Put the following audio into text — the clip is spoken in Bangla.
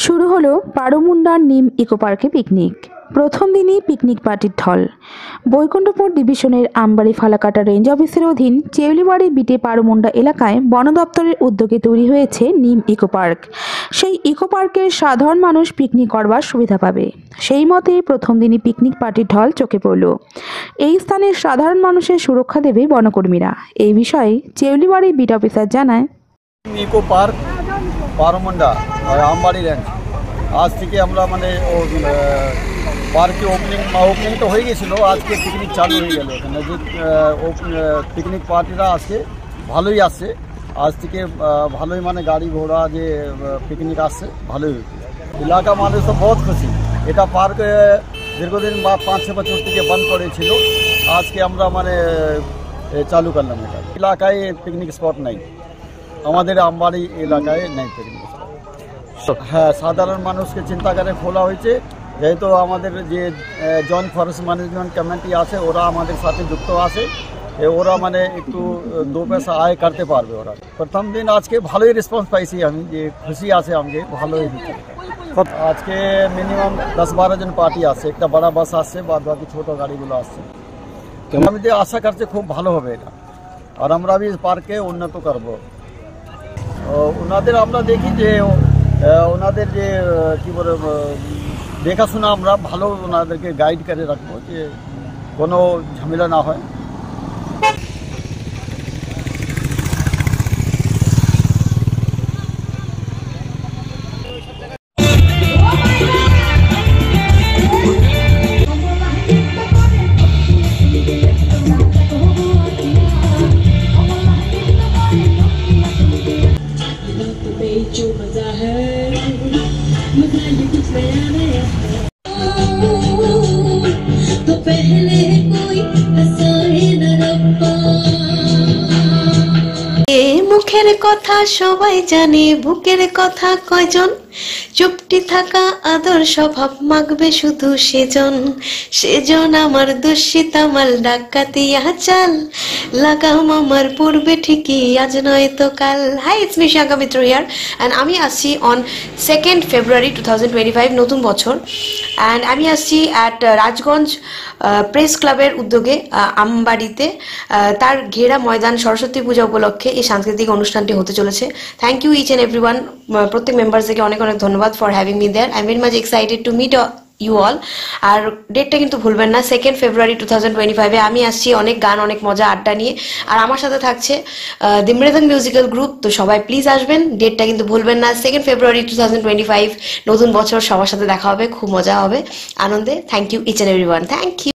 শুরু হলো বারোমুন্ডার নিম ইকো পার্কে পিকনিক। প্রথম দিনই পিকনিক পার্টির ঢল। বৈকুণ্ঠপুর ডিভিশনের আমবাড়ি ফালাকাটা রেঞ্জ অফিসের অধীন চেউলিবাড়ি বিটে বারোমুন্ডা এলাকায় বন দপ্তরের উদ্যোগে তৈরি হয়েছে নিম ইকো পার্ক। সেই ইকো পার্কের সাধারণ মানুষ পিকনিক করবার সুবিধা পাবে, সেই মতে প্রথম দিনই পিকনিক পার্টির ঢল চোখে পড়ল। এই স্থানের সাধারণ মানুষের সুরক্ষা দেবে বনকর্মীরা। এই বিষয়ে চেউলিবাড়ি বিট অফিসার জানায়, ইকো পার্ক বারোমুন্ডা আমবাড়ি রেঞ্জ আজ থেকে আমরা পার্কে ওপেনিং তো হয়ে গেছিল, আজকে পিকনিক চালু হয়ে গেল। এখানে যে পিকনিক পার্টিরা আজকে ভালোই আসছে, আজ থেকে ভালোই গাড়ি ঘোড়া যে পিকনিক আসছে ভালোই। এলাকা মানুষ তো বহুত খুশি। এটা পার্ক দীর্ঘদিন বা 5-6 বছর থেকে বন্ধ করেছিল, আজকে আমরা চালু করলাম। এটা এলাকায় পিকনিক স্পট নাই, আমাদের আমবাড়ি এলাকায় নেই পিকনিক স্পট। হ্যাঁ, সাধারণ মানুষকে চিন্তা করে খোলা হয়েছে, যেহেতু আমাদের যে জয়েন্ট ফরেস্ট ম্যানেজমেন্ট কমিটি আছে ওরা আমাদের সাথে যুক্ত আছে, ওরা একটু দু পয়সা আয় করতে পারবে। ওরা প্রথম দিন আজকে ভালোই রেসপন্স পাইছি, আমি যে খুশি আছে আমাকে ভালোই হচ্ছে। আজকে মিনিমাম 10-12 জন পার্টি আছে, একটা বড় বাস আসছে, বাকি ছোটো গাড়িগুলো আসছে। আমি যে আশা করছি খুব ভালো হবে এটা, আর আমরা পার্কে উন্নত করবো। ওনাদের আমরা দেখি যে ওনাদের যে কী বলে দেখাশোনা আমরা ভালো ওনাদেরকে গাইড করে রাখবো, যে কোনো ঝামেলা না হয়। जो मजा है मजा ये कुछ नया नया है तो पहले कोई हंसाए न रब्बा। মুখের কথা সবাই জানে, বুকের কথা কয়জন? চুপটি থাকা আদর স্বভাব মাগবে শুধু সেজন আমার দূষিত আমার ডাকাতিয়া চাল লাগাম আমার পূর্বে ঠিকই, আজ নয় তো কাল। Hi, it's me Shanka Mitra here, and আমি আসছি অন 2nd February 2025 নতুন বছর, অ্যান্ড আমি আসছি অ্যাট রাজগঞ্জ প্রেস ক্লাবের উদ্যোগে আমবাড়িতে তার ঘেরা ময়দান সরস্বতী পূজা উপলক্ষে এই সাংস্কৃতিক অনুষ্ঠানটি হতে চলেছে। Thank you each and everyone, প্রত্যেক মেম্বার্সদেরকে অনেক অনেক ধন্যবাদ for having me there. I am very much excited to meet you all. আর ডেটটা কিন্তু ভুলবেন না, 2nd February 2025-এ আমি আসছি অনেক গান, অনেক মজা, আড্ডা নিয়ে, আর আমার সাথে থাকছে দি মৃদং মিউজিক্যাল গ্রুপ। তো সবাই প্লিজ আসবেন, ডেটটা কিন্তু ভুলবেন না, 2nd February 2025, নতুন বছর। সবার সাথে দেখা হবে, খুব মজা হবে, আনন্দে। Thank you each and everyone, thank you.